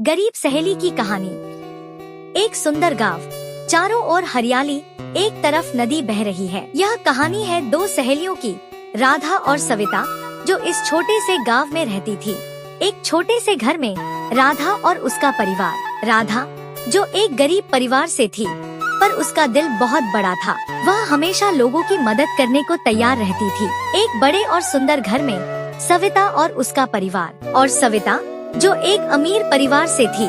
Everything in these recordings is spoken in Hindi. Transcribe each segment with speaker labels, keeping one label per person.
Speaker 1: गरीब सहेली की कहानी। एक सुंदर गांव, चारों ओर हरियाली, एक तरफ नदी बह रही है। यह कहानी है दो सहेलियों की, राधा और सविता, जो इस छोटे से गांव में रहती थी। एक छोटे से घर में राधा और उसका परिवार। राधा, जो एक गरीब परिवार से थी, पर उसका दिल बहुत बड़ा था। वह हमेशा लोगों की मदद करने को तैयार रहती थी। एक बड़े और सुंदर घर में सविता और उसका परिवार। और सविता, जो एक अमीर परिवार से थी,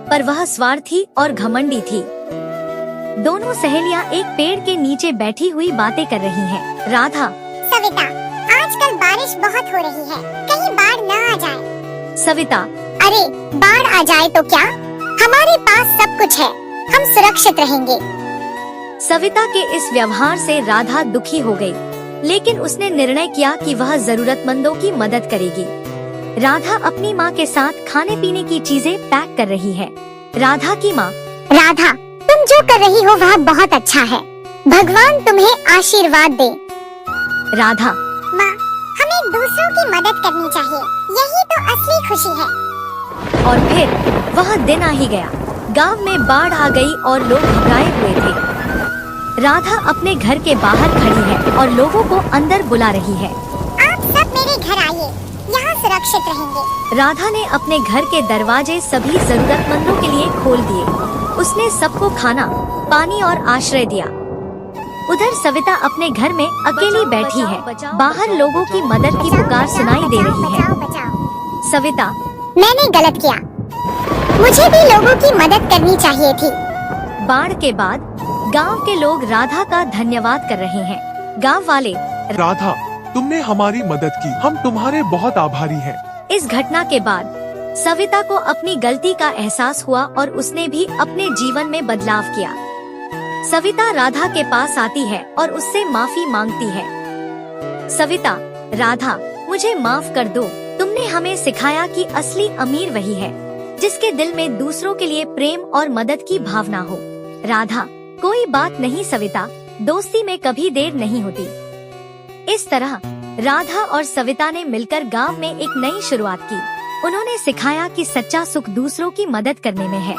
Speaker 1: पर वह स्वार्थी और घमंडी थी। दोनों सहेलियां एक पेड़ के नीचे बैठी हुई बातें कर रही हैं। राधा,
Speaker 2: सविता, आजकल बारिश बहुत हो रही है, कहीं बाढ़ न आ जाए।
Speaker 1: सविता,
Speaker 2: अरे बाढ़ आ जाए तो क्या, हमारे पास सब कुछ है, हम सुरक्षित रहेंगे।
Speaker 1: सविता के इस व्यवहार से राधा दुखी हो गई, लेकिन उसने निर्णय किया कि वह जरूरतमंदों की मदद करेगी। राधा अपनी माँ के साथ खाने पीने की चीजें पैक कर रही है। राधा की माँ,
Speaker 2: राधा, तुम जो कर रही हो वह बहुत अच्छा है, भगवान तुम्हें आशीर्वाद दे।
Speaker 1: राधा,
Speaker 2: माँ, हमें दूसरों की मदद करनी चाहिए, यही तो असली खुशी है।
Speaker 1: और फिर वह दिन आ ही गया। गांव में बाढ़ आ गई और लोग घबराए हुए थे। राधा अपने घर के बाहर खड़ी है और लोगों को अंदर बुला रही है।
Speaker 2: आप सब मेरे घर आइए, यहाँ सुरक्षित रहेंगे।
Speaker 1: राधा ने अपने घर के दरवाजे सभी जरूरतमंदों के लिए खोल दिए। उसने सबको खाना, पानी और आश्रय दिया। उधर सविता अपने घर में अकेली बैठी है। बाहर लोगों की मदद की पुकार सुनाई दे रही है। सविता,
Speaker 2: मैंने गलत किया, मुझे भी लोगों की मदद करनी चाहिए थी।
Speaker 1: बाढ़ के बाद गांव के लोग राधा का धन्यवाद कर रहे हैं। गांव वाले,
Speaker 3: राधा, तुमने हमारी मदद की, हम तुम्हारे बहुत आभारी हैं।
Speaker 1: इस घटना के बाद सविता को अपनी गलती का एहसास हुआ और उसने भी अपने जीवन में बदलाव किया। सविता राधा के पास आती है और उससे माफी मांगती है। सविता, राधा, मुझे माफ कर दो। तुमने हमें सिखाया कि असली अमीर वही है जिसके दिल में दूसरों के लिए प्रेम और मदद की भावना हो। राधा, कोई बात नहीं सविता, दोस्ती में कभी देर नहीं होती। इस तरह राधा और सविता ने मिलकर गांव में एक नई शुरुआत की। उन्होंने सिखाया कि सच्चा सुख दूसरों की मदद करने में है।